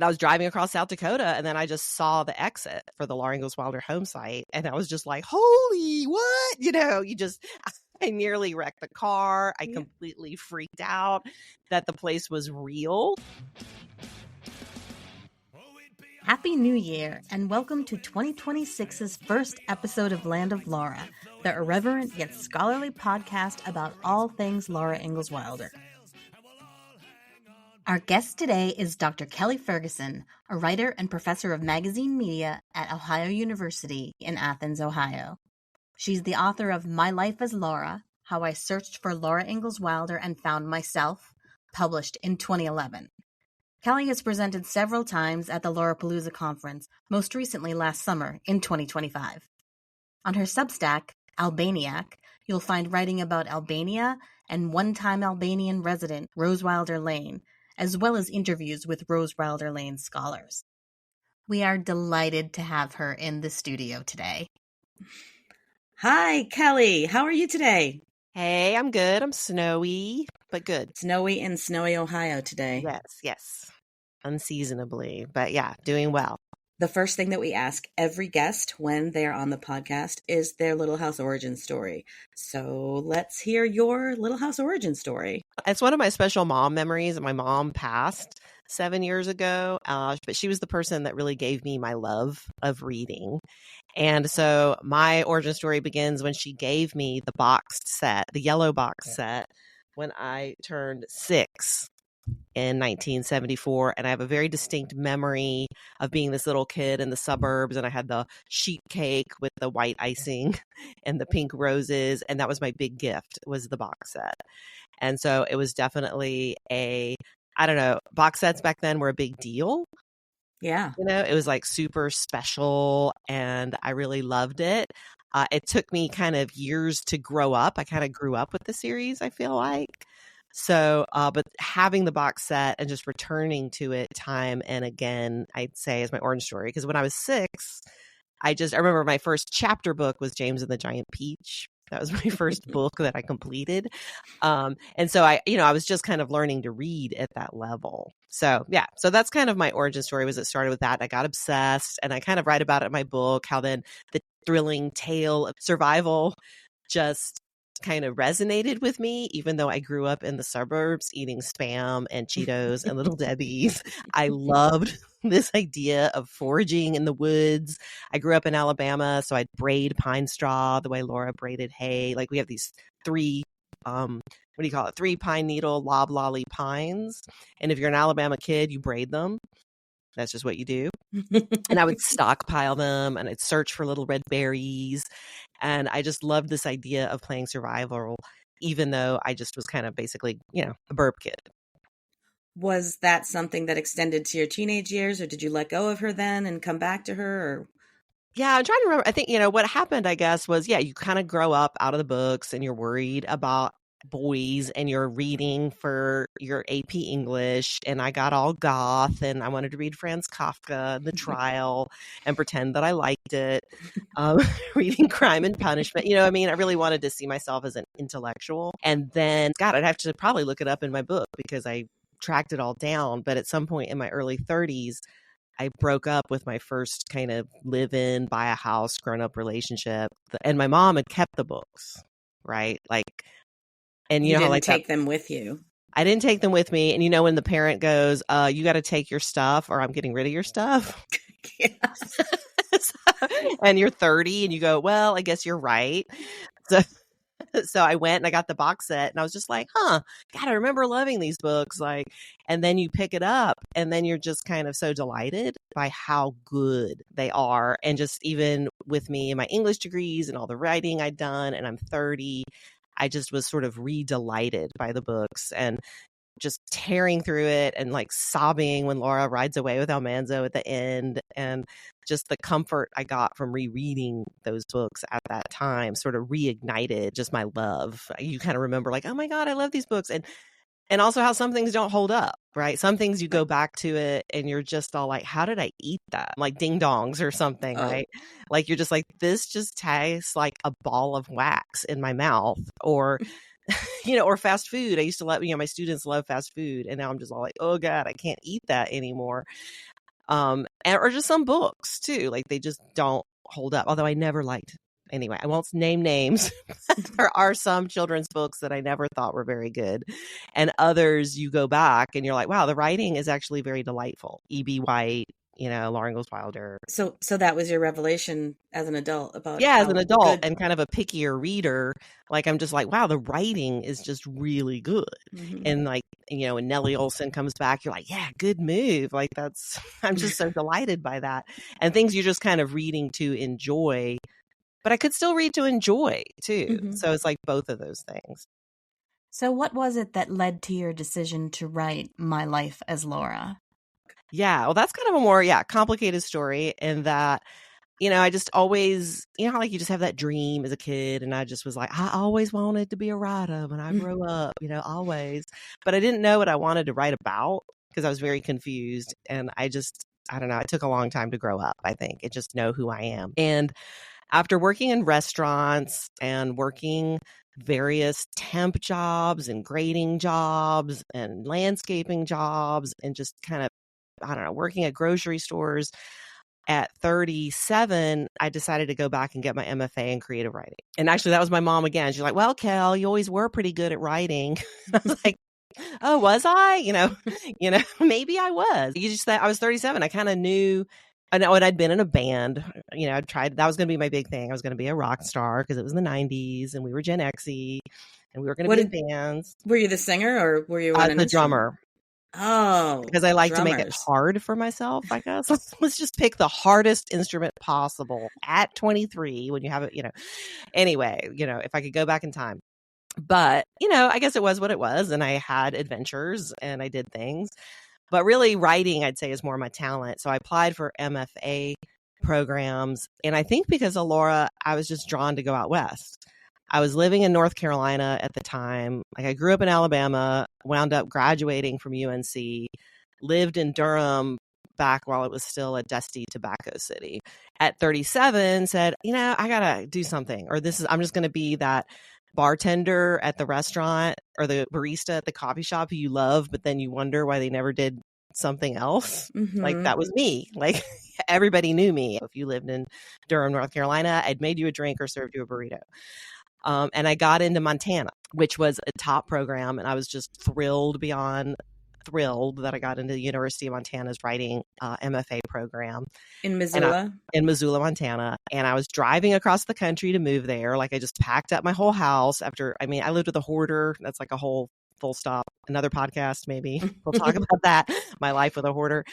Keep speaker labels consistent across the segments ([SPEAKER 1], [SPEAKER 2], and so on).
[SPEAKER 1] I was driving across South Dakota, and then I just saw the exit for the Laura Ingalls Wilder home site. And I was just like, holy, what? I nearly wrecked the car. I completely freaked out that the place was real.
[SPEAKER 2] Happy New Year, and welcome to 2026's first episode of Land of Laura, the irreverent yet scholarly podcast about all things Laura Ingalls Wilder. Our guest today is Dr. Kelly Ferguson, a writer and professor of magazine media at Ohio University in Athens, Ohio. She's the author of My Life as Laura, How I Searched for Laura Ingalls Wilder and Found Myself, published in 2011. Kelly has presented several times at the Laurapalooza conference, most recently last summer in 2025. On her Substack, ALBANIAC, you'll find writing about Albania and one-time Albanian resident Rose Wilder Lane, as well as interviews with Rose Wilder Lane scholars. We are delighted to have her in the studio today. Hi, Kelly. How are you today?
[SPEAKER 1] Hey, I'm good. I'm snowy, but good.
[SPEAKER 2] Snowy in snowy Ohio today.
[SPEAKER 1] Yes. Unseasonably, but yeah, doing well.
[SPEAKER 2] The first thing that we ask every guest when they're on the podcast is their Little House origin story. So let's hear your Little House origin story.
[SPEAKER 1] It's one of my special mom memories. My mom passed 7 years ago, but she was the person that really gave me my love of reading. And so my origin story begins when she gave me the boxed set, the yellow box set, when I turned 6. In 1974, and I have a very distinct memory of being this little kid in the suburbs, and I had the sheet cake with the white icing and the pink roses, and that was my big gift, was the box set. And so it was definitely box sets back then were a big deal.
[SPEAKER 2] Yeah.
[SPEAKER 1] It was like super special, and I really loved it. It took me kind of years to grow up. I kind of grew up with the series, I feel like. So, but having the box set and just returning to it time and again, I'd say is my origin story. Because when I was 6, I remember my first chapter book was James and the Giant Peach. That was my first book that I completed. And so I was just kind of learning to read at that level. So yeah, so that's kind of my origin story. Was it started with that. I got obsessed, and I kind of write about it in my book, how then the thrilling tale of survival just kind of resonated with me, even though I grew up in the suburbs eating Spam and Cheetos and Little Debbie's. I loved this idea of foraging in the woods. I grew up in Alabama, so I'd braid pine straw the way Laura braided hay. Like we have these 3 3 pine needle loblolly pines. And if you're an Alabama kid, you braid them. That's just what you do. And I would stockpile them, and I'd search for little red berries. And I just loved this idea of playing survival, even though I just was kind of basically, a burp kid.
[SPEAKER 2] Was that something that extended to your teenage years, or did you let go of her then and come back to her? Or?
[SPEAKER 1] Yeah, I'm trying to remember. I think, what happened, I guess, was, you kind of grow up out of the books and you're worried about boys and you're reading for your AP English, and I got all goth and I wanted to read Franz Kafka, The Trial, and pretend that I liked it. Reading Crime and Punishment, I really wanted to see myself as an intellectual. And then, God, I'd have to probably look it up in my book because I tracked it all down. But at some point in my early 30s, I broke up with my first kind of live-in, buy a house, grown-up relationship. And my mom had kept the books, right? And
[SPEAKER 2] you didn't take them with you.
[SPEAKER 1] I didn't take them with me. And when the parent goes, you got to take your stuff or I'm getting rid of your stuff.
[SPEAKER 2] Yes.
[SPEAKER 1] And you're 30 and you go, well, I guess you're right. So I went and I got the box set, and I was just like, God, I remember loving these books. And then you pick it up, and then you're just kind of so delighted by how good they are. And just even with me and my English degrees and all the writing I'd done, and I'm 30, I just was sort of re-delighted by the books and just tearing through it and sobbing when Laura rides away with Almanzo at the end. And just the comfort I got from rereading those books at that time sort of reignited just my love. You kind of remember oh my God, I love these books. And also how some things don't hold up, right? Some things you go back to it and you're just all like, how did I eat that? Like ding dongs or something, right? You're just like, this just tastes like a ball of wax in my mouth. Or or fast food. I used to let, my students love fast food. And now I'm just all like, oh God, I can't eat that anymore. Or just some books too. Like they just don't hold up. Although I never liked, anyway, I won't name names. There are some children's books that I never thought were very good. And others you go back and you're like, wow, the writing is actually very delightful. E.B. White, Laura Ingalls Wilder.
[SPEAKER 2] So that was your revelation as an adult about
[SPEAKER 1] as
[SPEAKER 2] how
[SPEAKER 1] an adult
[SPEAKER 2] good...
[SPEAKER 1] and kind of a pickier reader, like I'm just like, wow, the writing is just really good.
[SPEAKER 2] Mm-hmm.
[SPEAKER 1] And like, when Nellie Olson comes back, you're like, yeah, good move. Like I'm just so delighted by that. And things you're just kind of reading to enjoy, but I could still read to enjoy too.
[SPEAKER 2] Mm-hmm.
[SPEAKER 1] So it's like both of those things.
[SPEAKER 2] So what was it that led to your decision to write My Life as Laura?
[SPEAKER 1] Yeah, well, that's kind of a more, complicated story in that, I just always, how like you just have that dream as a kid. And I just was like, I always wanted to be a writer when I grew up, always. But I didn't know what I wanted to write about because I was very confused. And I don't know, it took a long time to grow up, I think, and just know who I am. And after working in restaurants and working various temp jobs and grading jobs and landscaping jobs and just kind of, I don't know, working at grocery stores, at 37, I decided to go back and get my MFA in creative writing. And actually, that was my mom again. She's like, well, Kel, you always were pretty good at writing. I was like, oh, was I? Maybe I was. I was 37. I kind of knew. I know, and I'd been in a band. I'd tried. That was going to be my big thing. I was going to be a rock star because it was in the 90s and we were Gen Xy and we were going to be in bands.
[SPEAKER 2] Were you the singer or were you
[SPEAKER 1] the drummer?
[SPEAKER 2] Oh,
[SPEAKER 1] because I like to make it hard for myself, I guess. Let's just pick the hardest instrument possible at 23 when you have it, Anyway, if I could go back in time. But, I guess it was what it was. And I had adventures and I did things. But really writing, I'd say, is more my talent. So I applied for MFA programs. And I think because of Laura, I was just drawn to go out west. I was living in North Carolina at the time. Like I grew up in Alabama, wound up graduating from UNC, lived in Durham back while it was still a dusty tobacco city. At 37, said, I gotta do something, or I'm just gonna be that bartender at the restaurant or the barista at the coffee shop who you love, but then you wonder why they never did something else.
[SPEAKER 2] Mm-hmm.
[SPEAKER 1] Like that was me. Like everybody knew me. If you lived in Durham, North Carolina, I'd made you a drink or served you a burrito. And I got into Montana, which was a top program. And I was just thrilled beyond thrilled that I got into the University of Montana's writing MFA program.
[SPEAKER 2] In Missoula?
[SPEAKER 1] In Missoula, Montana. And I was driving across the country to move there. Like I just packed up my whole house I lived with a hoarder. That's like a whole full stop. Another podcast, maybe. We'll talk about that. My life with a hoarder.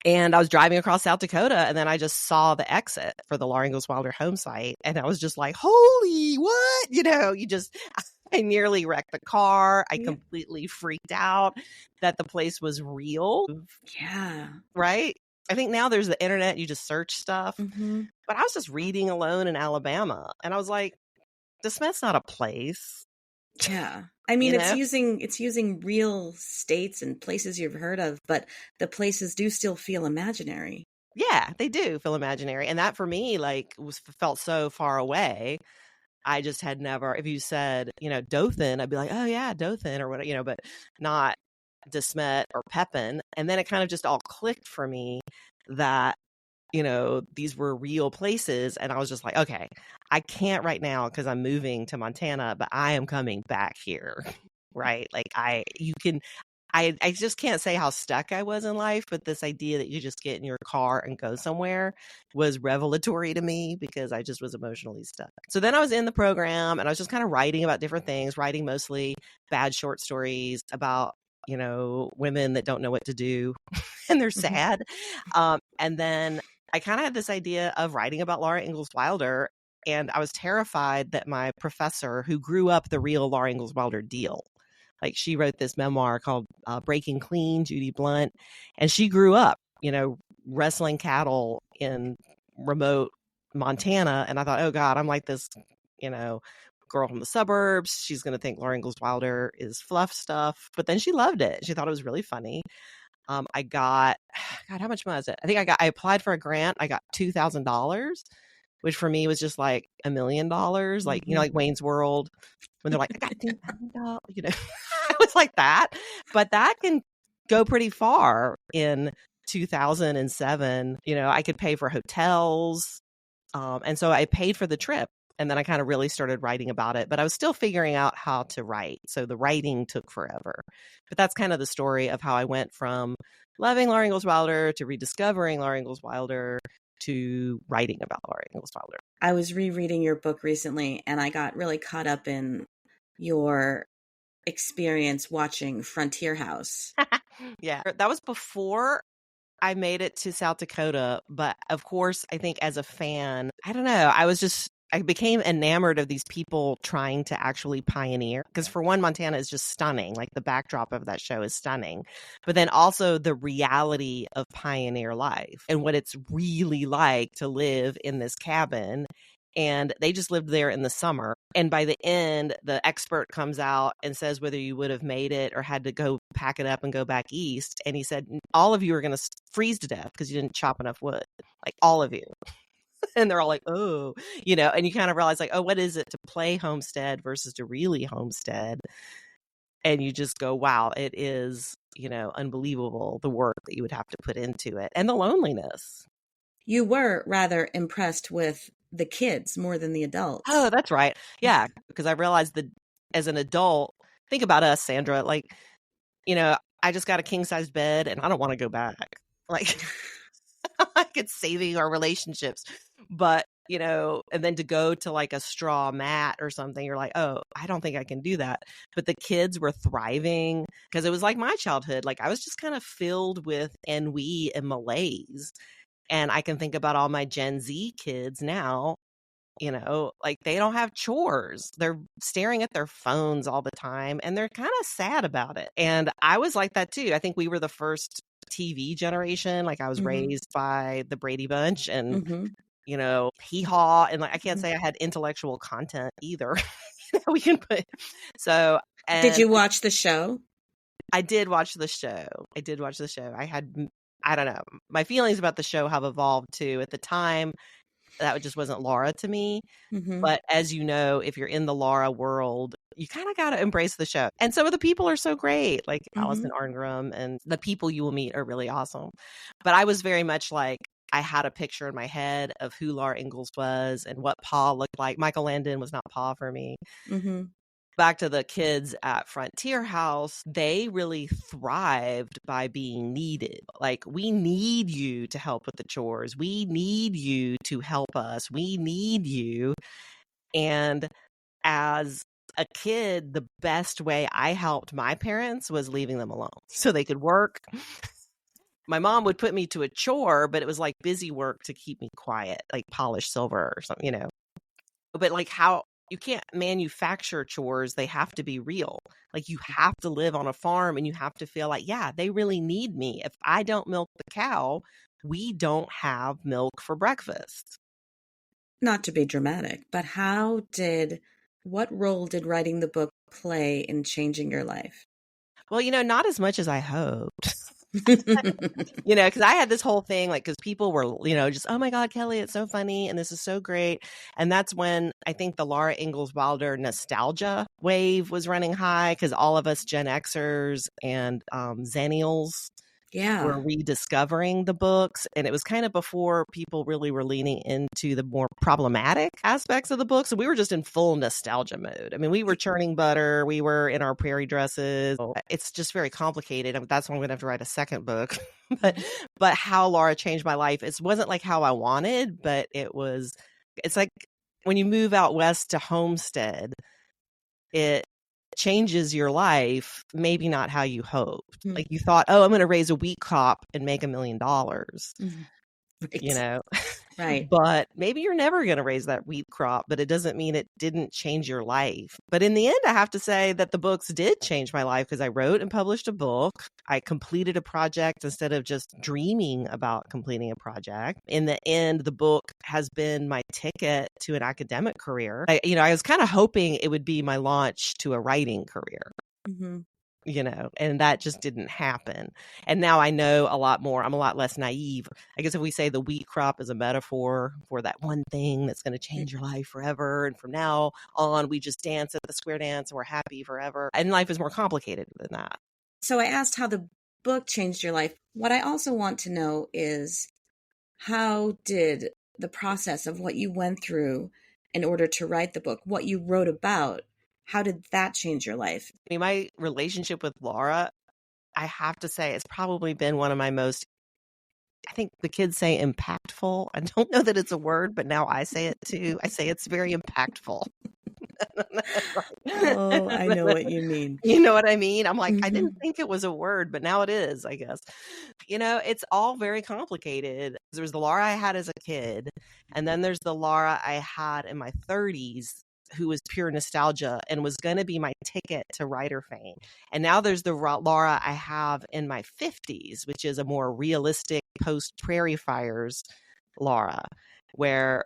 [SPEAKER 1] And I was driving across South Dakota, and then I just saw the exit for the Laura Ingalls Wilder home site. And I was just like, holy, what? I nearly wrecked the car. I completely freaked out that the place was real.
[SPEAKER 2] Yeah.
[SPEAKER 1] Right? I think now there's the internet. You just search stuff.
[SPEAKER 2] Mm-hmm.
[SPEAKER 1] But I was just reading alone in Alabama. And I was like, DeSmet's not a place.
[SPEAKER 2] Yeah. I mean, it's using real states and places you've heard of, but the places do still feel imaginary.
[SPEAKER 1] Yeah, they do feel imaginary. And that for me, felt so far away. I just had never, if you said, Dothan, I'd be like, oh yeah, Dothan or whatever, but not DeSmet or Pepin. And then it kind of just all clicked for me that, these were real places. And I was just like, okay, I can't right now because I'm moving to Montana, but I am coming back here. Right. Like I just can't say how stuck I was in life, but this idea that you just get in your car and go somewhere was revelatory to me because I just was emotionally stuck. So then I was in the program and I was just kind of writing about different things, writing mostly bad short stories about, women that don't know what to do and they're sad. And then I kind of had this idea of writing about Laura Ingalls Wilder. And I was terrified that my professor, who grew up the real Laura Ingalls Wilder deal, like she wrote this memoir called Breaking Clean, Judy Blunt. And she grew up, wrestling cattle in remote Montana. And I thought, oh God, I'm like this, girl from the suburbs. She's going to think Laura Ingalls Wilder is fluff stuff. But then she loved it. She thought it was really funny. I got, God, how much was it? I think I applied for a grant. I got $2,000 which for me was just like $1 million. Like, you know, like Wayne's World, when they're like, I got $2 million, you know, it was like that. But that can go pretty far in 2007. You know, I could pay for hotels. And so I paid for the trip. And then I kind of really started writing about it, but I was still figuring out how to write. So the writing took forever. But that's kind of the story of how I went from loving Laura Ingalls Wilder to rediscovering Laura Ingalls Wilder to writing about Laura Ingalls Wilder.
[SPEAKER 2] I was rereading your book recently, and I got really caught up in your experience watching Frontier House.
[SPEAKER 1] Yeah, that was before I made it to South Dakota. But of course, I think as a fan, I don't know, I became enamored of these people trying to actually pioneer. Because for one, Montana is just stunning. Like the backdrop of that show is stunning. But then also the reality of pioneer life and what it's really like to live in this cabin. And they just lived there in the summer. And by the end, the expert comes out and says whether you would have made it or had to go pack it up and go back east. And he said, all of you are going to freeze to death because you didn't chop enough wood. Like all of you. And they're all like, oh, you know, and you kind of realize like, oh, what is it to play homestead versus to really homestead? And you just go, wow, it is, you know, unbelievable the work that you would have to put into it and the loneliness.
[SPEAKER 2] You were rather impressed with the kids more than the adults.
[SPEAKER 1] Oh, that's right. Yeah, because I realized that as an adult, think about us, Sandra, like, you know, I just got a king-sized bed and I don't want to go back. Like, like it's saving our relationships. But, you know, and then to go to like a straw mat or something, you're like, oh, I don't think I can do that. But the kids were thriving because it was like my childhood. Like I was just kind of filled with ennui and malaise. And I can think about all my Gen Z kids now, you know, like they don't have chores. They're staring at their phones all the time and they're kind of sad about it. And I was like that too. I think we were the first TV generation. Like I was raised by the Brady Bunch and you know, hee haw. And like, I can't say I had intellectual content either. We can put, so. And
[SPEAKER 2] did you watch the show?
[SPEAKER 1] I did watch the show. I don't know. My feelings about the show have evolved too. At the time, that just wasn't Laura to me. But as you know, if you're in the Laura world, you kind of got to embrace the show. And some of the people are so great, like Allison Arngrim, and the people you will meet are really awesome. But I was very much like, I had a picture in my head of who Laura Ingalls was and what Pa looked like. Michael Landon was not Pa for me. Back to the kids at Frontier House, they really thrived by being needed. Like, we need you to help with the chores. We need you to help us. We need you. And as a kid, the best way I helped my parents was leaving them alone so they could work. My mom would put me to a chore, but it was like busy work to keep me quiet, like polish silver or something, you know. But like how you can't manufacture chores, they have to be real. Like you have to live on a farm and you have to feel like, yeah, they really need me. If I don't milk the cow, we don't have milk for breakfast.
[SPEAKER 2] Not to be dramatic, but what role did writing the book play in changing your life?
[SPEAKER 1] Well, you know, not as much as I hoped. You know, because I had this whole thing, like, because people were, you know, just, oh my God, Kelly, it's so funny. And this is so great. And that's when I think the Laura Ingalls Wilder nostalgia wave was running high because all of us Gen Xers and Zennials were rediscovering the books. And it was kind of before people really were leaning into the more problematic aspects of the books. So we were just in full nostalgia mode. I mean, we were churning butter. We were in our prairie dresses. It's just very complicated. I mean, that's why I'm going to have to write a second book. But how Laura changed my life, it wasn't like how I wanted, but it's like when you move out west to Homestead, it changes your life, maybe not how you hoped. Like you thought, oh, I'm going to raise a wheat crop and make $1 million. Right. You know,
[SPEAKER 2] right.
[SPEAKER 1] But maybe you're never going to raise that wheat crop, but it doesn't mean it didn't change your life. But in the end, I have to say that the books did change my life because I wrote and published a book. I completed a project instead of just dreaming about completing a project. In the end, the book has been my ticket to an academic career. I was kind of hoping it would be my launch to a writing career. and that just didn't happen. And now I know a lot more. I'm a lot less naive. I guess if we say the wheat crop is a metaphor for that one thing that's going to change your life forever, and from now on, we just dance at the square dance and we're happy forever. And life is more complicated than that.
[SPEAKER 2] So I asked how the book changed your life. What I also want to know is, how did the process of what you went through in order to write the book, what you wrote about, how did that change your life?
[SPEAKER 1] I mean, my relationship with Laura, I have to say, it's probably been one of my most, I think the kids say impactful. I don't know that it's a word, but now I say it too. I say it's very impactful.
[SPEAKER 2] Oh, I know what you mean.
[SPEAKER 1] You know what I mean? I'm like,
[SPEAKER 2] Mhm.
[SPEAKER 1] I didn't think it was a word, but now it is, I guess. It's all very complicated. There's the Laura I had as a kid, and then there's the Laura I had in my 30s, who was pure nostalgia and was going to be my ticket to writer fame. And now there's the Laura I have in my 50s, which is a more realistic post Prairie Fires Laura, where,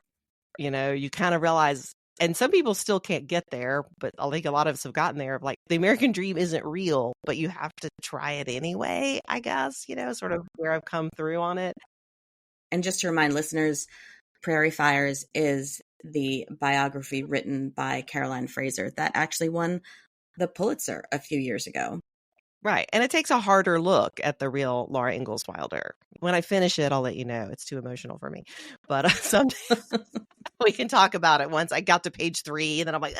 [SPEAKER 1] you kind of realize, and some people still can't get there, but I think a lot of us have gotten there, of like, the American dream isn't real, but you have to try it anyway, I guess, sort of where I've come through on it.
[SPEAKER 2] And just to remind listeners, Prairie Fires is the biography written by Caroline Fraser that actually won the Pulitzer a few years ago.
[SPEAKER 1] Right. And it takes a harder look at the real Laura Ingalls Wilder. When I finish it, I'll let you know. It's too emotional for me. But someday we can talk about it once I got to page 3, and then I'm like,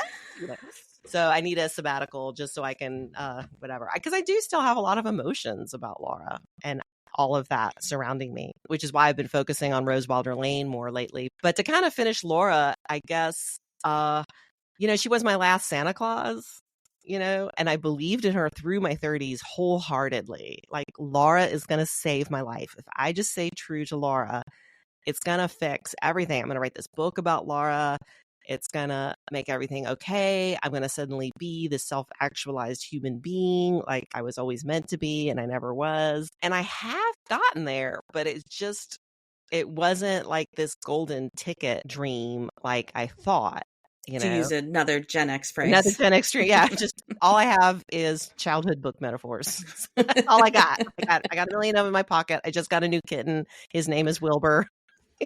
[SPEAKER 1] So I need a sabbatical just so I can, whatever. Because I do still have a lot of emotions about Laura and all of that surrounding me, which is why I've been focusing on Rose Wilder Lane more lately. But to kind of finish Laura, I guess, she was my last Santa Claus, and I believed in her through my 30s wholeheartedly. Like, Laura is going to save my life. If I just stay true to Laura, it's going to fix everything. I'm going to write this book about Laura. It's going to make everything okay. I'm going to suddenly be this self-actualized human being like I was always meant to be, and I never was. And I have gotten there, but it wasn't like this golden ticket dream like I thought.
[SPEAKER 2] To use another Gen X phrase.
[SPEAKER 1] Another Gen X dream. Yeah, just all I have is childhood book metaphors. That's all I got. I got a million of them in my pocket. I just got a new kitten. His name is Wilbur.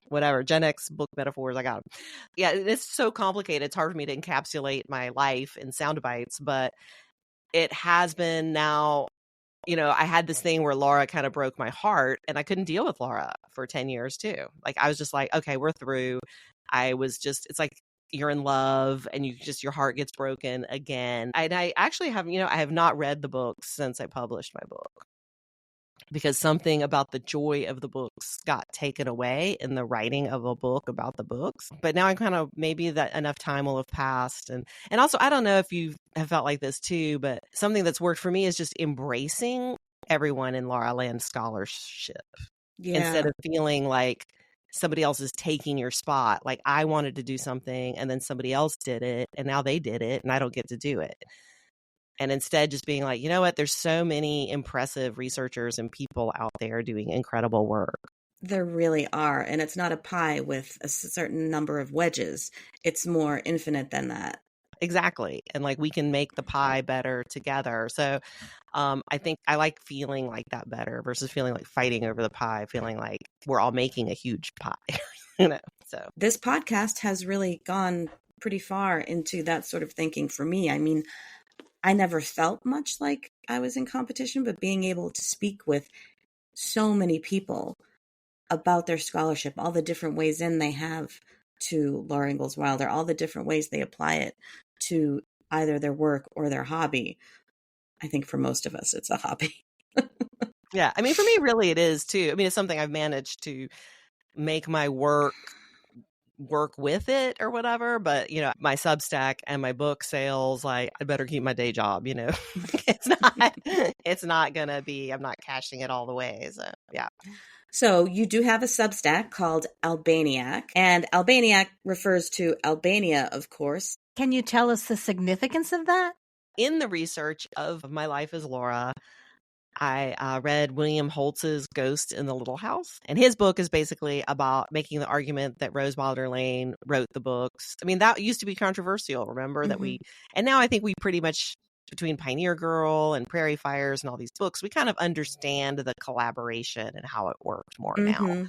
[SPEAKER 1] Whatever, Gen X book metaphors, I got them. Yeah, it's so complicated. It's hard for me to encapsulate my life in sound bites, but it has been now, I had this thing where Laura kind of broke my heart, and I couldn't deal with Laura for 10 years too. Like, I was just like, okay, we're through. It's like you're in love and your heart gets broken again. And I actually have, I have not read the books since I published my book, because something about the joy of the books got taken away in the writing of a book about the books. But now I kind of, maybe that enough time will have passed. And also, I don't know if you have felt like this too, but something that's worked for me is just embracing everyone in Laura Land's scholarship.
[SPEAKER 2] Yeah.
[SPEAKER 1] Instead of feeling like somebody else is taking your spot. Like, I wanted to do something and then somebody else did it, and now they did it and I don't get to do it. And instead just being like, you know what, there's so many impressive researchers and people out there doing incredible work.
[SPEAKER 2] There really are. And it's not a pie with a certain number of wedges. It's more infinite than that.
[SPEAKER 1] Exactly. And like, we can make the pie better together. So I think I like feeling like that better versus feeling like fighting over the pie, feeling like we're all making a huge pie. So
[SPEAKER 2] this podcast has really gone pretty far into that sort of thinking for me. I mean, I never felt much like I was in competition, but being able to speak with so many people about their scholarship, all the different ways in they have to Laura Ingalls Wilder, all the different ways they apply it to either their work or their hobby. I think for most of us, it's a hobby.
[SPEAKER 1] Yeah. I mean, for me, really, it is too. I mean, it's something I've managed to make my work with it or whatever, but my Substack and my book sales, like, I better keep my day job. It's not gonna be, I'm not cashing it all the way. So yeah.
[SPEAKER 2] So you do have a Substack called ALBANIAC, and ALBANIAC refers to Albania, of course. Can you tell us the significance of that?
[SPEAKER 1] In the research of My Life as Laura, I read William Holtz's Ghost in the Little House, and his book is basically about making the argument that Rose Wilder Lane wrote the books. I mean, that used to be controversial, remember, that and now I think we pretty much between Pioneer Girl and Prairie Fires and all these books, we kind of understand the collaboration and how it worked more now.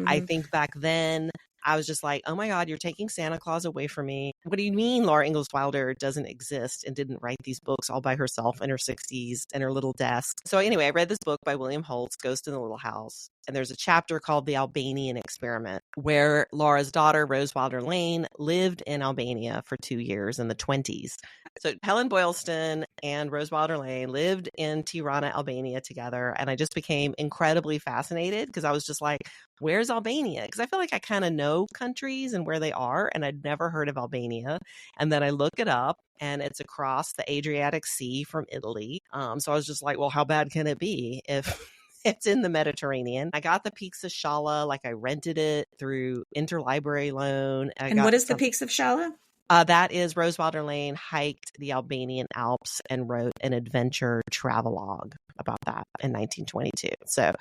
[SPEAKER 1] I think back then I was just like, oh my God, you're taking Santa Claus away from me. What do you mean Laura Ingalls Wilder doesn't exist and didn't write these books all by herself in her 60s in her little desk? So anyway, I read this book by William Holtz, Ghost in the Little House. And there's a chapter called The Albanian Experiment, where Laura's daughter, Rose Wilder Lane, lived in Albania for 2 years in the 20s. So Helen Boylston and Rose Wilder Lane lived in Tirana, Albania together. And I just became incredibly fascinated because I was just like, where's Albania? Because I feel like I kind of know countries and where they are, and I'd never heard of Albania. And then I look it up, and it's across the Adriatic Sea from Italy. So I was just like, well, how bad can it be if it's in the Mediterranean? I got the Peaks of Shala, like I rented it through interlibrary loan.
[SPEAKER 3] And what is the Peaks of Shala?
[SPEAKER 1] That is Rose Wilder Lane hiked the Albanian Alps and wrote an adventure travelogue about that in 1922. So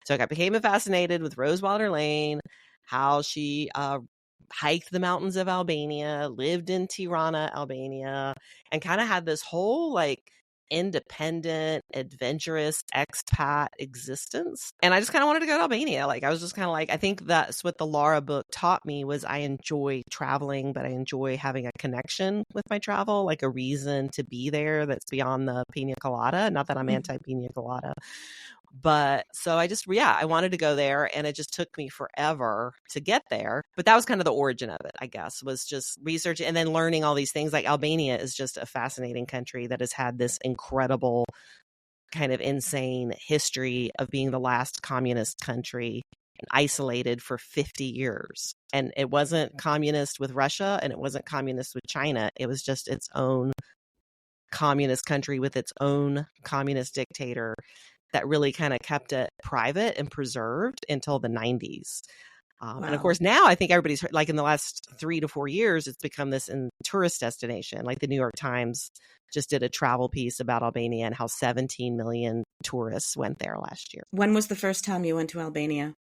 [SPEAKER 1] I became fascinated with Rose Wilder Lane, how she hiked the mountains of Albania, lived in Tirana, Albania, and kind of had this whole like independent, adventurous expat existence. And I just kind of wanted to go to Albania. Like I was just kind of like, I think that's what the Laura book taught me was I enjoy traveling, but I enjoy having a connection with my travel, like a reason to be there that's beyond the pina colada. Not that I'm anti-pina colada. But so I wanted to go there, and it just took me forever to get there. But that was kind of the origin of it, I guess, was just researching and then learning all these things. Like Albania is just a fascinating country that has had this incredible kind of insane history of being the last communist country and isolated for 50 years. And it wasn't communist with Russia, and it wasn't communist with China. It was just its own communist country with its own communist dictator that really kind of kept it private and preserved until the 90s. Wow. And of course, now I think everybody's heard, like in the last 3 to 4 years, it's become this tourist destination. Like the New York Times just did a travel piece about Albania and how 17 million tourists went there last year.
[SPEAKER 3] When was the first time you went to Albania?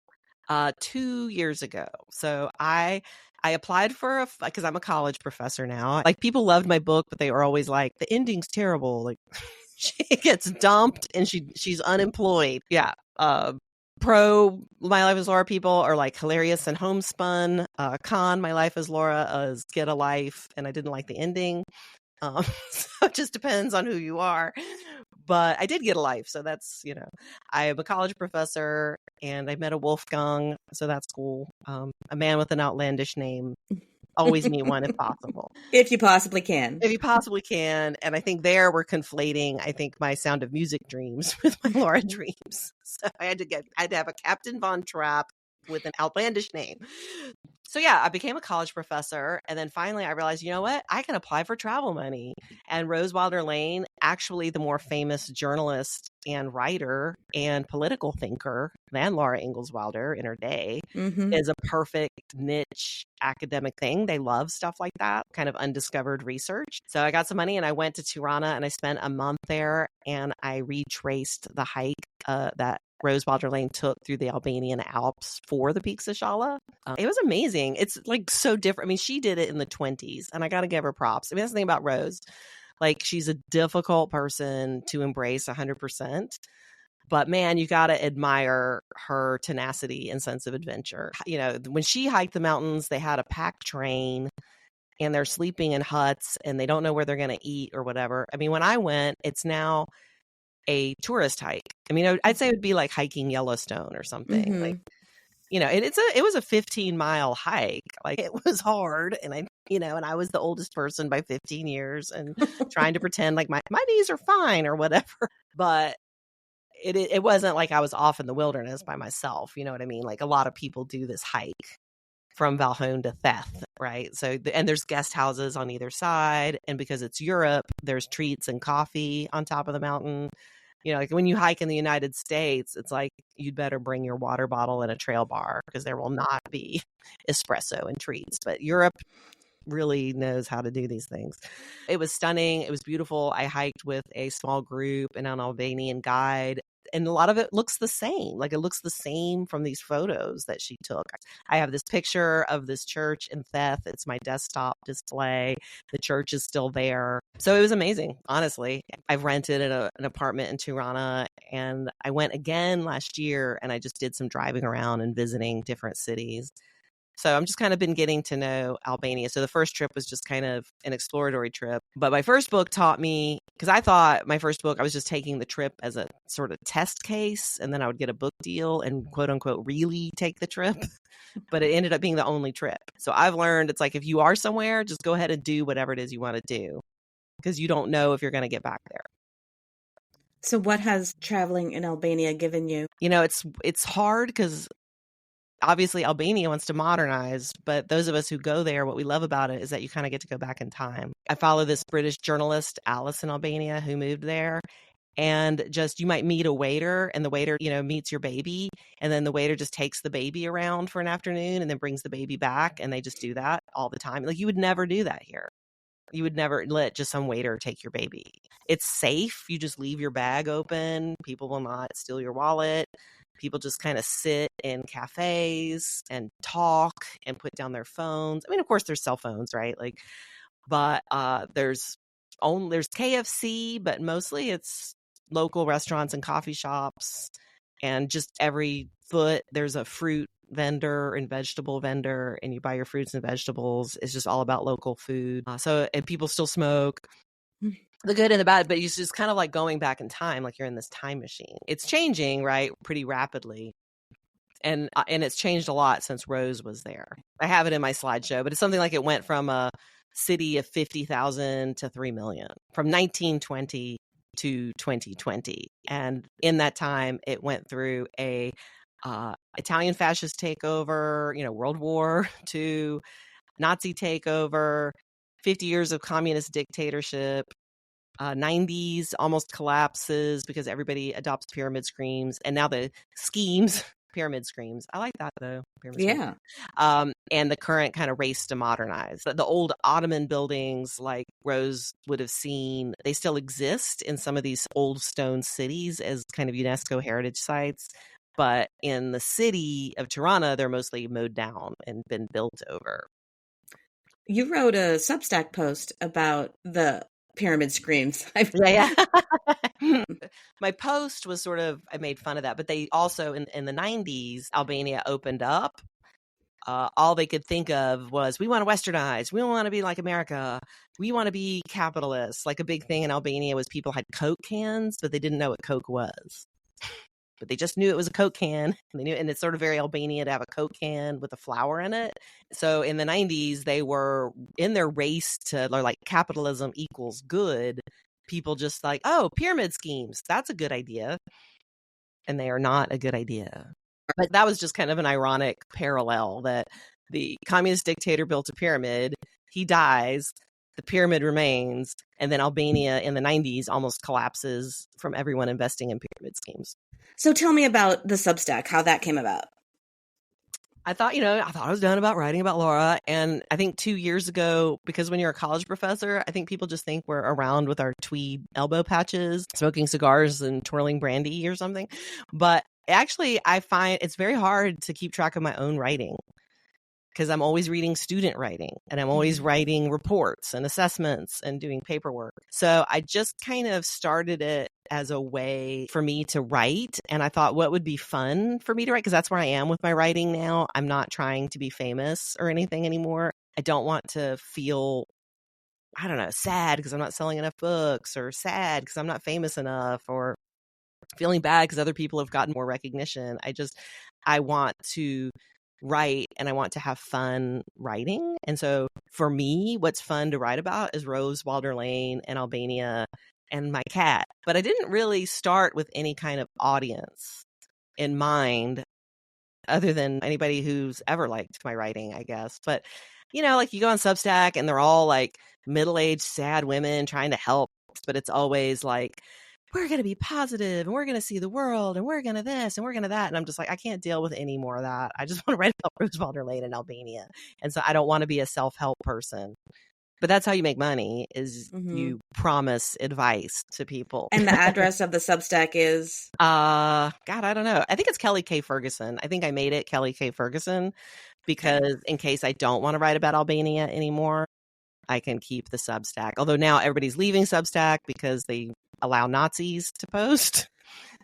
[SPEAKER 1] 2 years ago. So I applied for because I'm a college professor now. Like people loved my book, but they were always like, the ending's terrible. Like she gets dumped and she's unemployed. Yeah. Pro My Life as Laura people are like hilarious and homespun. Con My Life as Laura is get a life, and I didn't like the ending. So it just depends on who you are. But I did get a life, so that's, I am a college professor, and I met a Wolfgang, so that's cool. A man with an outlandish name. Always meet one if possible.
[SPEAKER 3] If you possibly can.
[SPEAKER 1] If you possibly can. And I think there we're conflating, my Sound of Music dreams with my Laura dreams. So I had to have a Captain Von Trapp with an outlandish name. So yeah, I became a college professor. And then finally I realized, you know what? I can apply for travel money. And Rose Wilder Lane, actually the more famous journalist and writer and political thinker than Laura Ingalls Wilder in her day, is a perfect niche academic thing. They love stuff like that, kind of undiscovered research. So I got some money and I went to Tirana and I spent a month there, and I retraced the hike that Rose Wilder Lane took through the Albanian Alps for the Peaks of Shala. It was amazing. It's like so different. I mean, she did it in the 20s, and I got to give her props. I mean, that's the thing about Rose. Like, she's a difficult person to embrace 100%. But man, you got to admire her tenacity and sense of adventure. When she hiked the mountains, they had a pack train and they're sleeping in huts and they don't know where they're going to eat or whatever. I mean, when I went, it's now a tourist hike. I mean, I'd say it would be like hiking Yellowstone or something. Like, it was a 15-mile hike. Like, it was hard. And I was the oldest person by 15 years and trying to pretend like my knees are fine or whatever. But it wasn't like I was off in the wilderness by myself. You know what I mean? Like, a lot of people do this hike from Valhone to Theth, right? So, and there's guest houses on either side. And because it's Europe, there's treats and coffee on top of the mountain. Like when you hike in the United States, it's like you'd better bring your water bottle and a trail bar because there will not be espresso and treats. But Europe really knows how to do these things. It was stunning. It was beautiful. I hiked with a small group and an Albanian guide. and a lot of it looks the same. Like it looks the same from these photos that she took. I have this picture of this church in Theth. It's my desktop display. The church is still there. So it was amazing, honestly. I've rented an apartment in Tirana, and I went again last year, and I just did some driving around and visiting different cities. So I'm just kind of been getting to know Albania. So the first trip was just kind of an exploratory trip. But my first book taught me, because I thought my first book, I was just taking the trip as a sort of test case, and then I would get a book deal and quote unquote really take the trip. But it ended up being the only trip. So I've learned it's like if you are somewhere, just go ahead and do whatever it is you want to do, because you don't know if you're going to get back there.
[SPEAKER 3] So what has traveling in Albania given you?
[SPEAKER 1] You know, it's hard because obviously Albania wants to modernize, but those of us who go there, what we love about it is that you kind of get to go back in time. I follow this British journalist, Alice in Albania, who moved there. And just, you might meet a waiter, and the waiter, you know, meets your baby. And then the waiter just takes the baby around for an afternoon and then brings the baby back. And they just do that all the time. Like you would never do that here. You would never let just some waiter take your baby. It's safe. You just leave your bag open. People will not steal your wallet. People just kind of sit in cafes and talk and put down their phones. I mean, of course, there's cell phones, right? Like, but there's KFC, but mostly it's local restaurants and coffee shops, and just every foot there's a fruit vendor and vegetable vendor, and you buy your fruits and vegetables. It's just all about local food. And people still smoke. The good and the bad, but it's just kind of like going back in time, like you're in this time machine. It's changing, right, pretty rapidly. And it's changed a lot since Rose was there. I have it in my slideshow, but it's something like it went from a city of 50,000 to 3 million from 1920 to 2020. And in that time, it went through a Italian fascist takeover, World War II, Nazi takeover, 50 years of communist dictatorship, 90s almost collapses because everybody adopts pyramid schemes, and now the schemes pyramid schemes. I like that though.
[SPEAKER 3] Yeah.
[SPEAKER 1] And the current kind of race to modernize. The old Ottoman buildings, like Rose would have seen, they still exist in some of these old stone cities as kind of UNESCO heritage sites. But in the city of Tirana, they're mostly mowed down and been built over.
[SPEAKER 3] You wrote a Substack post about the pyramid screams.
[SPEAKER 1] Yeah. My post was I made fun of that, but they also in the 90s, Albania opened up. All they could think of was, we want to westernize. We don't want to be like America. We want to be capitalists. Like a big thing in Albania was people had Coke cans, but they didn't know what Coke was. But they just knew it was a Coke can. And they knew, and it's sort of very Albanian to have a Coke can with a flower in it. So in the 90s, they were in their race to like capitalism equals good. People just like, oh, pyramid schemes. That's a good idea. And they are not a good idea. But that was just kind of an ironic parallel that the communist dictator built a pyramid. He dies. The pyramid remains. And then Albania in the 90s almost collapses from everyone investing in pyramid schemes.
[SPEAKER 3] So tell me about the Substack, how that came about.
[SPEAKER 1] I thought I was done about writing about Laura. And I think 2 years ago, because when you're a college professor, I think people just think we're around with our tweed elbow patches, smoking cigars and twirling brandy or something. But actually, I find it's very hard to keep track of my own writing, because I'm always reading student writing, and I'm always writing reports and assessments and doing paperwork. So I just kind of started it as a way for me to write. And I thought, what would be fun for me to write? Because that's where I am with my writing now. I'm not trying to be famous or anything anymore. I don't want to feel, I don't know, sad because I'm not selling enough books, or sad because I'm not famous enough, or feeling bad because other people have gotten more recognition. I want to write, and I want to have fun writing. And so for me, what's fun to write about is Rose, Wilder Lane, and Albania, and my cat. But I didn't really start with any kind of audience in mind other than anybody who's ever liked my writing, I guess. But, like you go on Substack and they're all like middle-aged, sad women trying to help. But it's always like, we're going to be positive, and we're going to see the world, and we're going to this, and we're going to that. And I'm just like, I can't deal with any more of that. I just want to write about Rose, Wilder Lane, and Albania. And so I don't want to be a self-help person. But that's how you make money, is
[SPEAKER 3] Mm-hmm.
[SPEAKER 1] you promise advice to people.
[SPEAKER 3] And the address of the Substack is?
[SPEAKER 1] God, I don't know. I think it's Kelly K. Ferguson. I think I made it Kelly K. Ferguson because in case I don't want to write about Albania anymore, I can keep the Substack. Although now everybody's leaving Substack because they allow Nazis to post.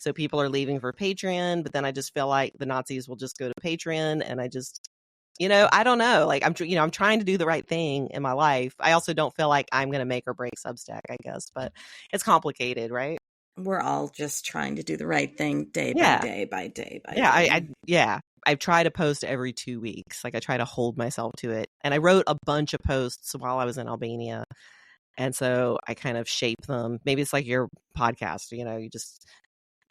[SPEAKER 1] So people are leaving for Patreon, but then I just feel like the Nazis will just go to Patreon, and I just, I don't know. Like I'm trying to do the right thing in my life. I also don't feel like I'm going to make or break Substack, I guess, but it's complicated, right?
[SPEAKER 3] We're all just trying to do the right thing day by
[SPEAKER 1] Yeah.
[SPEAKER 3] day by day by
[SPEAKER 1] Yeah,
[SPEAKER 3] day.
[SPEAKER 1] I try to post every 2 weeks. Like I try to hold myself to it. And I wrote a bunch of posts while I was in Albania. And so I kind of shape them. Maybe it's like your podcast, you just,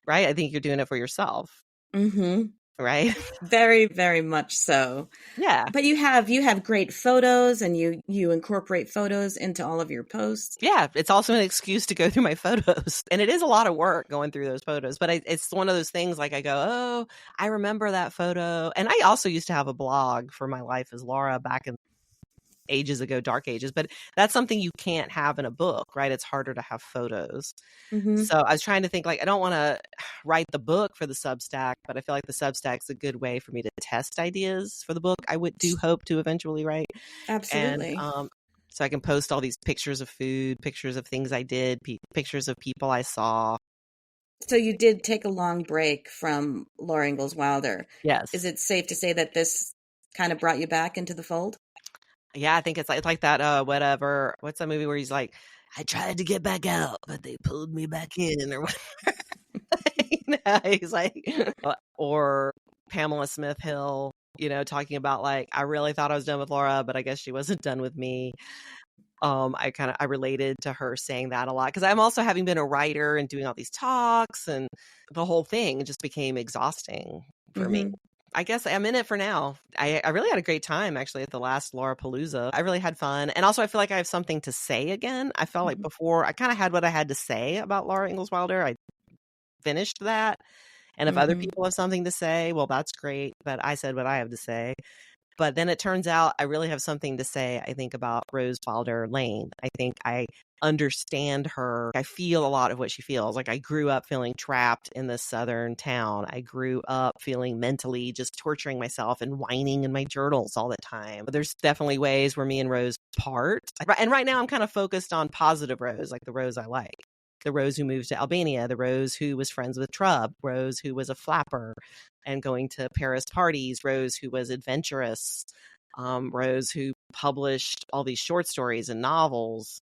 [SPEAKER 1] right? I think you're doing it for yourself.
[SPEAKER 3] Mm-hmm.
[SPEAKER 1] Right?
[SPEAKER 3] Very, very much so.
[SPEAKER 1] Yeah.
[SPEAKER 3] But you have great photos, and you incorporate photos into all of your posts.
[SPEAKER 1] Yeah. It's also an excuse to go through my photos. And it is a lot of work going through those photos. But it's one of those things like I go, oh, I remember that photo. And I also used to have a blog for My Life as Laura back in ages ago, dark ages, but that's something you can't have in a book, right? It's harder to have photos.
[SPEAKER 3] Mm-hmm.
[SPEAKER 1] So I was trying to think, like, I don't want to write the book for the Substack, but I feel like the Substack's a good way for me to test ideas for the book I do hope to eventually write.
[SPEAKER 3] Absolutely.
[SPEAKER 1] And so I can post all these pictures of food, pictures of things I did, pictures of people I saw.
[SPEAKER 3] So you did take a long break from Laura Ingalls Wilder.
[SPEAKER 1] Yes.
[SPEAKER 3] Is it safe to say that this kind of brought you back into the fold?
[SPEAKER 1] Yeah, I think it's like that, whatever. What's that movie where he's like, I tried to get back out, but they pulled me back in, or whatever. He's like, or Pamela Smith Hill, talking about like, I really thought I was done with Laura, but I guess she wasn't done with me. I related to her saying that a lot because I'm also, having been a writer and doing all these talks, and the whole thing just became exhausting for me. I guess I'm in it for now. I really had a great time actually at the last Laura Palooza. I really had fun. And also I feel like I have something to say again. I felt like before I kind of had what I had to say about Laura Ingalls Wilder. I finished that. And if other people have something to say, well, that's great. But I said what I have to say. But then it turns out I really have something to say, I think, about Rose Wilder Lane. I think I understand her. I feel a lot of what she feels. Like I grew up feeling trapped in this southern town. I grew up feeling mentally just torturing myself and whining in my journals all the time. But there's definitely ways where me and Rose part. And right now I'm kind of focused on positive Rose, like the Rose I like. The Rose who moved to Albania, the Rose who was friends with Trub, Rose who was a flapper and going to Paris parties, Rose who was adventurous, Rose who published all these short stories and novels,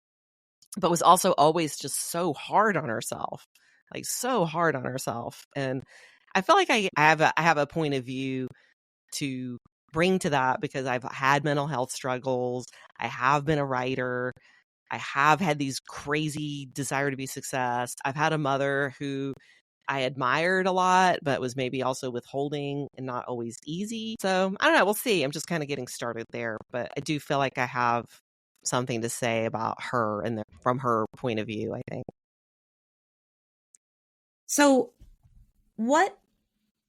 [SPEAKER 1] but was also always just so hard on herself, like so hard on herself. And I feel like I have a point of view to bring to that because I've had mental health struggles. I have been a writer. I have had these crazy desire to be success. I've had a mother who I admired a lot, but was maybe also withholding and not always easy. So I don't know. We'll see. I'm just kind of getting started there, but I do feel like I have something to say about her and from her point of view, I think.
[SPEAKER 3] So what,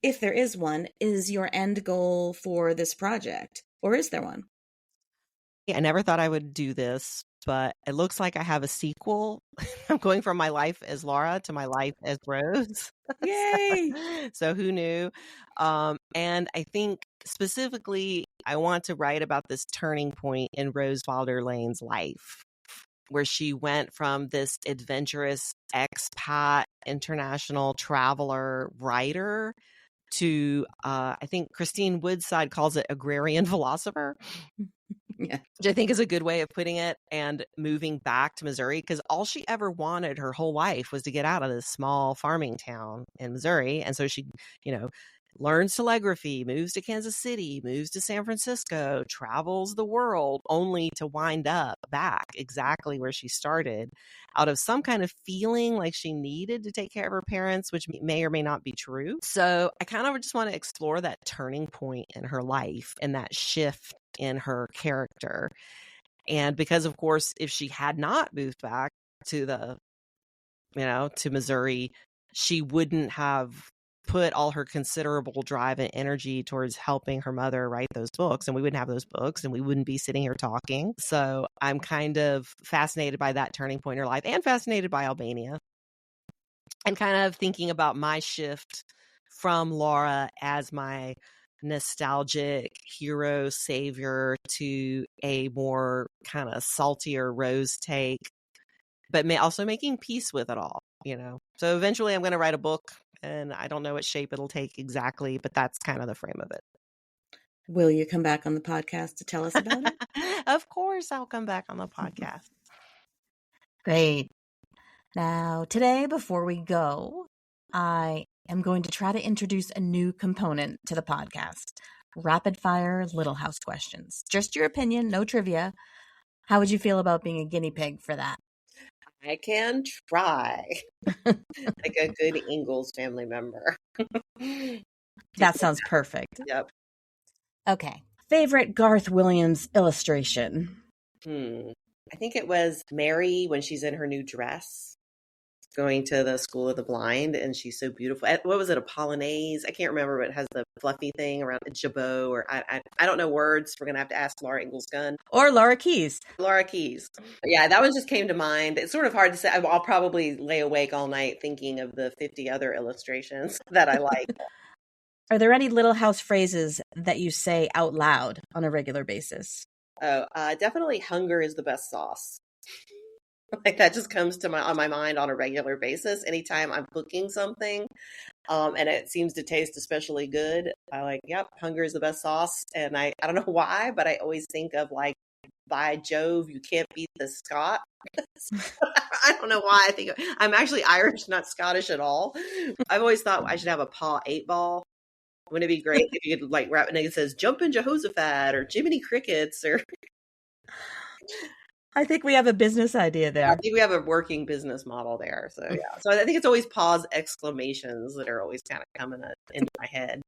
[SPEAKER 3] if there is one, is your end goal for this project? Or is there one?
[SPEAKER 1] I never thought I would do this, but it looks like I have a sequel. I'm going from My Life as Laura to My Life as Rose.
[SPEAKER 3] Yay!
[SPEAKER 1] So who knew? And I think specifically, I want to write about this turning point in Rose Wilder Lane's life, where she went from this adventurous expat, international traveler writer to, I think Christine Woodside calls it agrarian philosopher.
[SPEAKER 3] Yeah.
[SPEAKER 1] Which I think is a good way of putting it, and moving back to Missouri because all she ever wanted her whole life was to get out of this small farming town in Missouri. And so she, learns telegraphy, moves to Kansas City, moves to San Francisco, travels the world only to wind up back exactly where she started out of some kind of feeling like she needed to take care of her parents, which may or may not be true. So I kind of just want to explore that turning point in her life and that shift in her character. And because of course, if she had not moved back to to Missouri, she wouldn't have put all her considerable drive and energy towards helping her mother write those books, and we wouldn't have those books and we wouldn't be sitting here talking. So I'm kind of fascinated by that turning point in her life and fascinated by Albania, and kind of thinking about my shift from Laura as my nostalgic hero savior to a more kind of saltier Rose take, but also making peace with it all, So eventually I'm going to write a book, and I don't know what shape it'll take exactly, but that's kind of the frame of it.
[SPEAKER 3] Will you come back on the podcast to tell us about it?
[SPEAKER 1] Of course, I'll come back on the podcast.
[SPEAKER 2] Great. Now, today, before we go, I am going to try to introduce a new component to the podcast. Rapid fire Little House questions. Just your opinion, no trivia. How would you feel about being a guinea pig for that?
[SPEAKER 1] I can try. Like a good Ingalls family member.
[SPEAKER 2] That sounds perfect.
[SPEAKER 1] Yep.
[SPEAKER 2] Okay. Favorite Garth Williams illustration?
[SPEAKER 1] I think it was Mary when she's in her new dress, going to the School of the Blind, and she's so beautiful. What was it, a polonaise? I can't remember, but it has the fluffy thing around a jabot, or I don't know words. We're going to have to ask Laura Ingalls Gunn.
[SPEAKER 2] Or Laura Keyes.
[SPEAKER 1] Laura Keyes. Yeah, that one just came to mind. It's sort of hard to say. I'll probably lay awake all night thinking of the 50 other illustrations that I like.
[SPEAKER 2] Are there any Little House phrases that you say out loud on a regular basis?
[SPEAKER 1] Oh, definitely hunger is the best sauce. Like that just comes to on my mind on a regular basis. Anytime I'm cooking something, and it seems to taste especially good, I like, yep, hunger is the best sauce. And I don't know why, but I always think of like, by Jove, you can't beat the Scot. I don't know why. I'm actually Irish, not Scottish at all. I've always thought I should have a paw 8-ball. Wouldn't it be great if you could like wrap it and it says "Jumpin' Jehoshaphat" or "Jiminy Crickets" or?
[SPEAKER 2] I think we have a business idea there.
[SPEAKER 1] I think we have a working business model there. So yeah. So I think it's always pause exclamations that are always kind of coming into my head.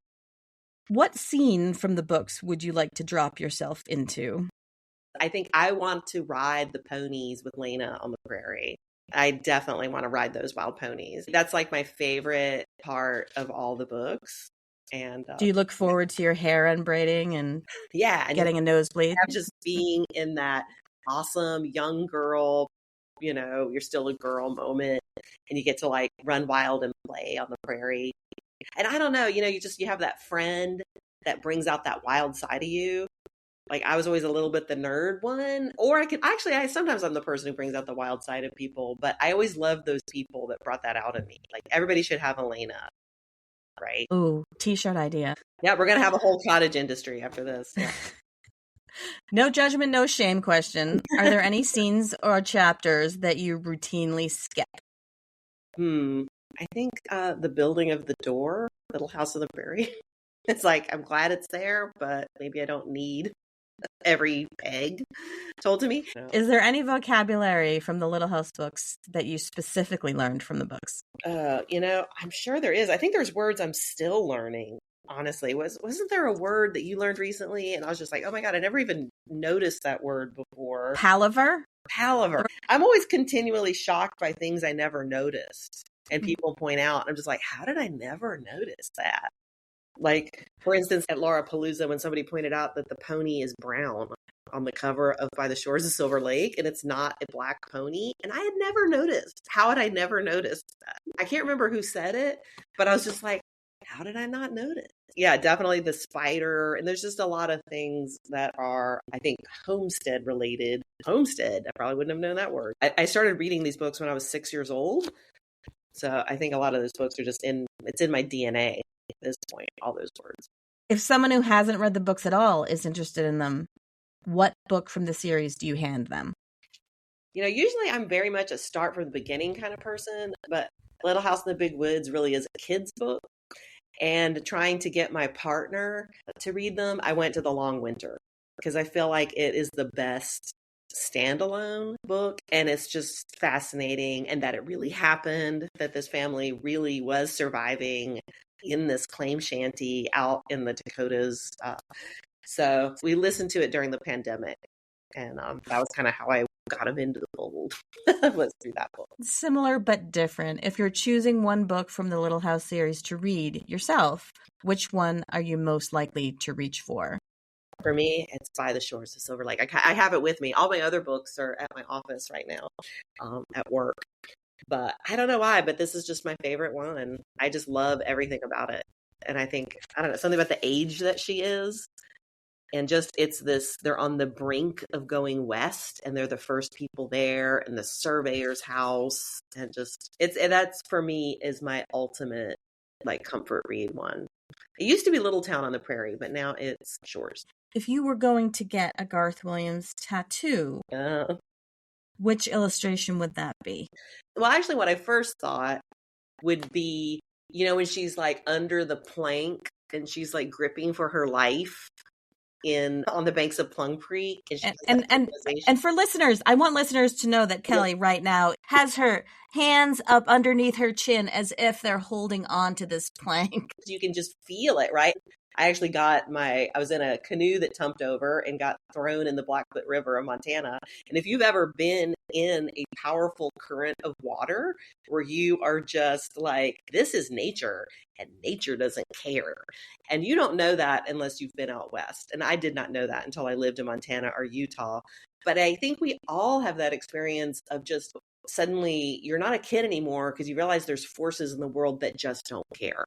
[SPEAKER 2] What scene from the books would you like to drop yourself into?
[SPEAKER 1] I think I want to ride the ponies with Lena on the prairie. I definitely want to ride those wild ponies. That's like my favorite part of all the books. And
[SPEAKER 2] do you look forward to your hair unbraiding and getting a nosebleed?
[SPEAKER 1] Just being in that awesome young girl, you're still a girl moment, and you get to like run wild and play on the prairie. And I don't know, you have that friend that brings out that wild side of you. Like I was always a little bit the nerd one, or sometimes I'm the person who brings out the wild side of people, but I always loved those people that brought that out in me. Like everybody should have Elena. Right.
[SPEAKER 2] Ooh, t-shirt idea.
[SPEAKER 1] Yeah, we're going to have a whole cottage industry after this. Yeah.
[SPEAKER 2] No judgment, no shame question. Are there any scenes or chapters that you routinely skip?
[SPEAKER 1] I think the building of the door, Little House on the Prairie. It's like, I'm glad it's there, but maybe I don't need every peg told to me. No.
[SPEAKER 2] Is there any vocabulary from the Little House books that you specifically learned from the books?
[SPEAKER 1] I'm sure there is. I think there's words I'm still learning, honestly. Wasn't there a word that you learned recently? And I was just like, oh my God, I never even noticed that word before.
[SPEAKER 2] Palaver?
[SPEAKER 1] I'm always continually shocked by things I never noticed. And people point out, I'm just like, how did I never notice that? Like, for instance, at Laura Palooza, when somebody pointed out that the pony is brown on the cover of By the Shores of Silver Lake, and it's not a black pony. And I had never noticed. How had I never noticed that? I can't remember who said it, but I was just like, how did I not notice? Yeah, definitely the spider. And there's just a lot of things that are, I think, homestead related. Homestead, I probably wouldn't have known that word. I started reading these books when I was 6 years old. So I think a lot of those books are just it's in my DNA at this point, all those words.
[SPEAKER 2] If someone who hasn't read the books at all is interested in them, what book from the series do you hand them?
[SPEAKER 1] Usually I'm very much a start from the beginning kind of person, but Little House in the Big Woods really is a kid's book. And trying to get my partner to read them, I went to The Long Winter because I feel like it is the best standalone book, and it's just fascinating, and that it really happened, that this family really was surviving in this claim shanty out in the Dakotas. So we listened to it during the pandemic, and that was kind of how I got him into the fold. Let's do that book.
[SPEAKER 2] Similar but different. If you're choosing one book from the Little House series to read yourself, which one are you most likely to reach for?
[SPEAKER 1] For me, it's By the Shores of Silver Lake. I have it with me. All my other books are at my office right now, at work. But I don't know why, but this is just my favorite one. I just love everything about it. And I think, I don't know, something about the age that she is. And just, it's this, they're on the brink of going west and they're the first people there, and the surveyor's house. And just, that's for me is my ultimate like comfort read one. It used to be Little Town on the Prairie, but now it's Shores.
[SPEAKER 2] If you were going to get a Garth Williams tattoo, which illustration would that be?
[SPEAKER 1] Well, actually, what I first thought would be, when she's like under the plank and she's like gripping for her life on the banks of Plum Creek.
[SPEAKER 2] And for listeners, I want listeners to know that Kelly right now has her hands up underneath her chin as if they're holding on to this plank.
[SPEAKER 1] You can just feel it, right? I actually I was in a canoe that tumped over and got thrown in the Blackfoot River of Montana. And if you've ever been in a powerful current of water where you are just like, this is nature and nature doesn't care. And you don't know that unless you've been out west. And I did not know that until I lived in Montana or Utah. But I think we all have that experience of just suddenly you're not a kid anymore because you realize there's forces in the world that just don't care.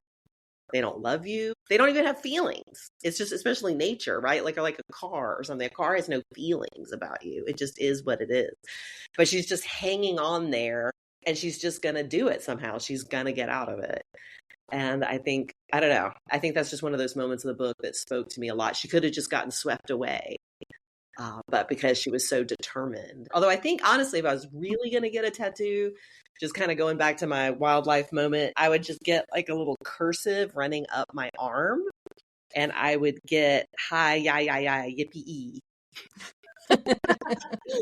[SPEAKER 1] They don't love you. They don't even have feelings. It's just, especially nature, right? Like a car or something. A car has no feelings about you. It just is what it is. But she's just hanging on there, and she's just going to do it somehow. She's going to get out of it. And I think that's just one of those moments of the book that spoke to me a lot. She could have just gotten swept away. But because she was so determined. Although I think, honestly, if I was really going to get a tattoo, just kind of going back to my wildlife moment, I would just get like a little cursive running up my arm, and I would get hi, ya, yippee,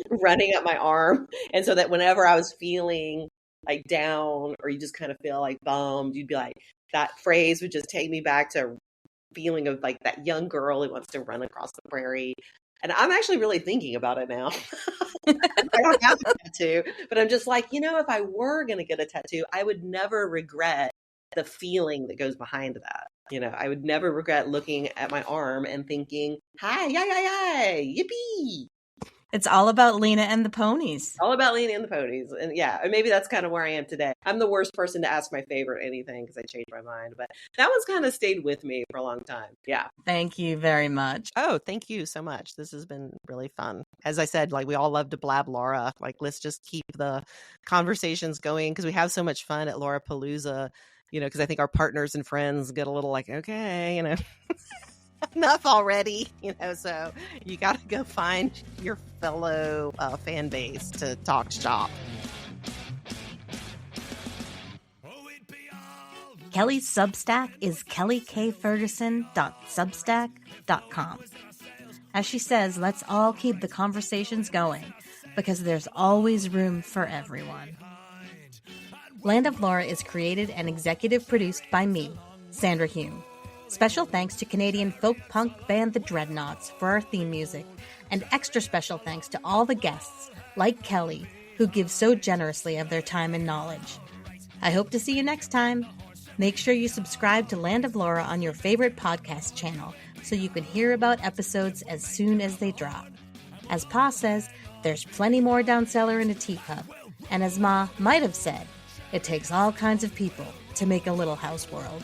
[SPEAKER 1] running up my arm. And so that whenever I was feeling like down or you just kind of feel like bummed, you'd be like, that phrase would just take me back to feeling of like that young girl who wants to run across the prairie. And I'm actually really thinking about it now. I don't have a tattoo, but I'm just like, if I were going to get a tattoo, I would never regret the feeling that goes behind that. I would never regret looking at my arm and thinking, hi, yippee.
[SPEAKER 2] It's all about Lena and the ponies.
[SPEAKER 1] All about Lena and the ponies. And yeah, maybe that's kind of where I am today. I'm the worst person to ask my favorite anything because I changed my mind. But that one's kind of stayed with me for a long time. Yeah.
[SPEAKER 2] Thank you very much.
[SPEAKER 1] Oh, thank you so much. This has been really fun. As I said, like we all love to blab Laura. Like let's just keep the conversations going because we have so much fun at Laura Palooza, because I think our partners and friends get a little like, okay, enough already, so you got to go find your fellow fan base to talk shop.
[SPEAKER 2] Kelly's Substack is kellykferguson.substack.com. As she says, let's all keep the conversations going because there's always room for everyone. Land of Laura is created and executive produced by me, Sandra Hume. Special thanks to Canadian folk punk band The Dreadnaughts for our theme music, and extra special thanks to all the guests, like Kelly, who give so generously of their time and knowledge. I hope to see you next time. Make sure you subscribe to Land of Laura on your favorite podcast channel so you can hear about episodes as soon as they drop. As Pa says, there's plenty more down cellar in a teacup, and as Ma might have said, it takes all kinds of people to make a little house world.